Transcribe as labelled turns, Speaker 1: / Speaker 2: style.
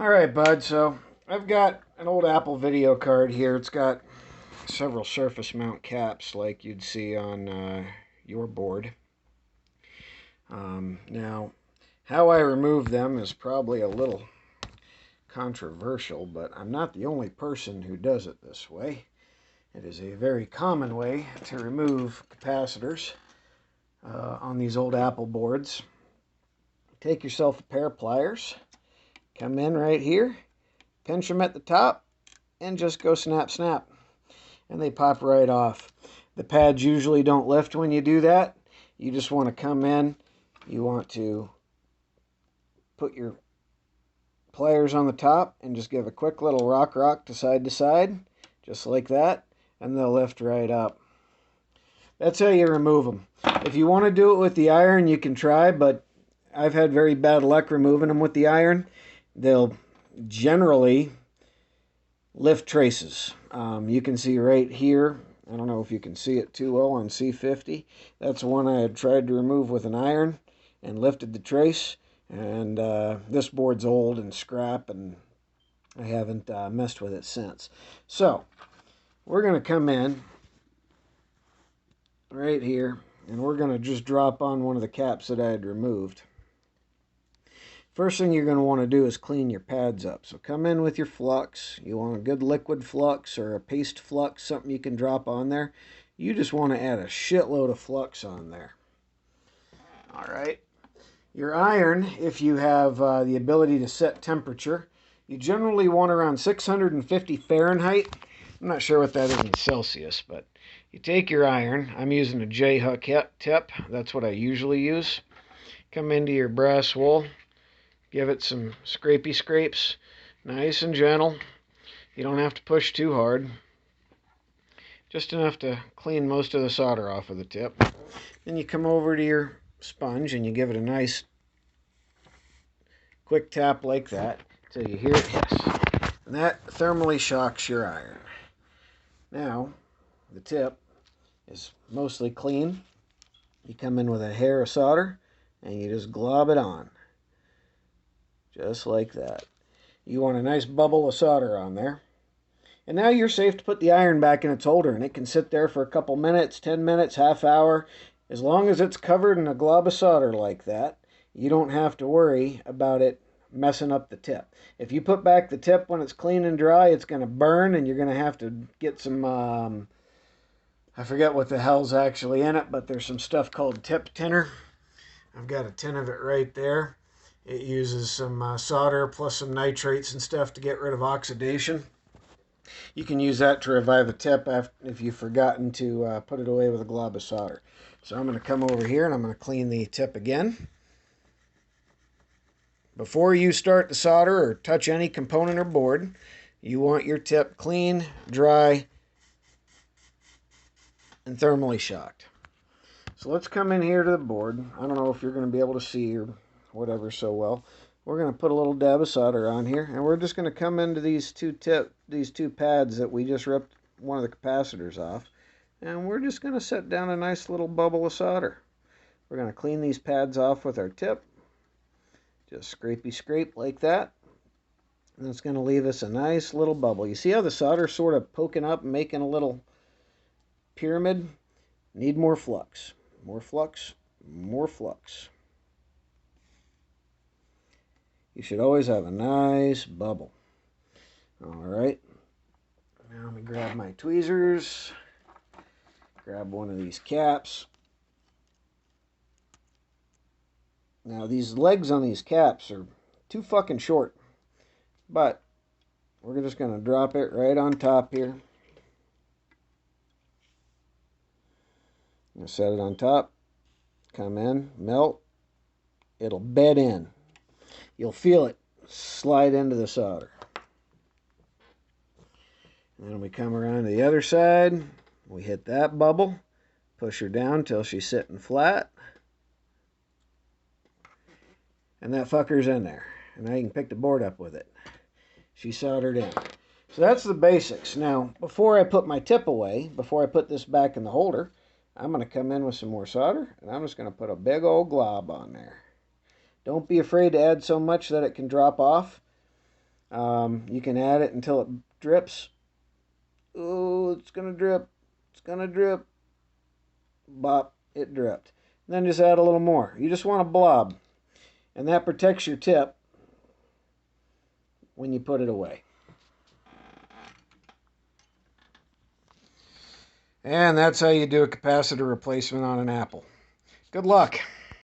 Speaker 1: Alright, bud, so I've got an old Apple video card here. It's got several surface mount caps like you'd see on your board. Now, how I remove them is probably a little controversial, but I'm not the only person who does it this way. It is a very common way to remove capacitors on these old Apple boards. Take yourself a pair of pliers, come in right here, pinch them at the top, and just go snap, snap. And they pop right off. The pads usually don't lift when you do that. You just want to come in, you want to put your pliers on the top and just give a quick little rock to side, just like that, and they'll lift right up. That's how you remove them. If you want to do it with the iron, you can try, but I've had very bad luck removing them with the iron. They'll generally lift traces. You can see right here, I don't know if you can see it too well on C50. That's one I had tried to remove with an iron and lifted the trace. And this board's old and scrap, and I haven't messed with it since. So we're going to come in right here, and we're going to just drop on one of the caps that I had removed. First thing you're going to want to do is clean your pads up. So come in with your flux. You want a good liquid flux or a paste flux, something you can drop on there. You just want to add a shitload of flux on there. All right. Your iron, if you have the ability to set temperature, you generally want around 650 Fahrenheit. I'm not sure what that is in Celsius, but you take your iron. I'm using a J-hook tip. That's what I usually use. Come into your brass wool. Give it some scrapey scrapes. Nice and gentle. You don't have to push too hard. Just enough to clean most of the solder off of the tip. Then you come over to your sponge and you give it a nice quick tap like that until you hear it hiss. And that thermally shocks your iron. Now, the tip is mostly clean. You come in with a hair of solder and you just glob it on. Just like that. You want a nice bubble of solder on there. And now you're safe to put the iron back in its holder, and it can sit there for a couple minutes, 10 minutes, half hour. As long as it's covered in a glob of solder like that, you don't have to worry about it messing up the tip. If you put back the tip when it's clean and dry, it's going to burn, and you're going to have to get some, I forget what the hell's actually in it, but there's some stuff called tip tinner. I've got a tin of it right there. It uses some solder plus some nitrates and stuff to get rid of oxidation. You can use that to revive a tip if you've forgotten to put it away with a glob of solder. So I'm going to come over here and I'm going to clean the tip again. Before you start the solder or touch any component or board, you want your tip clean, dry, and thermally shocked. So let's come in here to the board. I don't know if you're going to be able to see or whatever so well. We're going to put a little dab of solder on here, and we're just going to come into these two pads that we just ripped one of the capacitors off, and we're just going to set down a nice little bubble of solder. We're going to clean these pads off with our tip, just scrapey scrape like that, and it's going to leave us a nice little bubble. You see how the solder's sort of poking up and making a little pyramid? Need more flux. More flux, more flux. You should always have a nice bubble. All right. Now let me grab my tweezers. Grab one of these caps. Now these legs on these caps are too fucking short. But we're just going to drop it right on top here. I'm going to set it on top. Come in, melt. It'll bed in. You'll feel it slide into the solder. And then we come around to the other side. We hit that bubble. Push her down till she's sitting flat. And that fucker's in there. And now you can pick the board up with it. She's soldered in. So that's the basics. Now, before I put my tip away, before I put this back in the holder, I'm going to come in with some more solder. And I'm just going to put a big old glob on there. Don't be afraid to add so much that it can drop off. You can add it until it drips. Oh, it's going to drip. It's going to drip. Bop, it dripped. And then just add a little more. You just want a blob. And that protects your tip when you put it away. And that's how you do a capacitor replacement on an Apple. Good luck.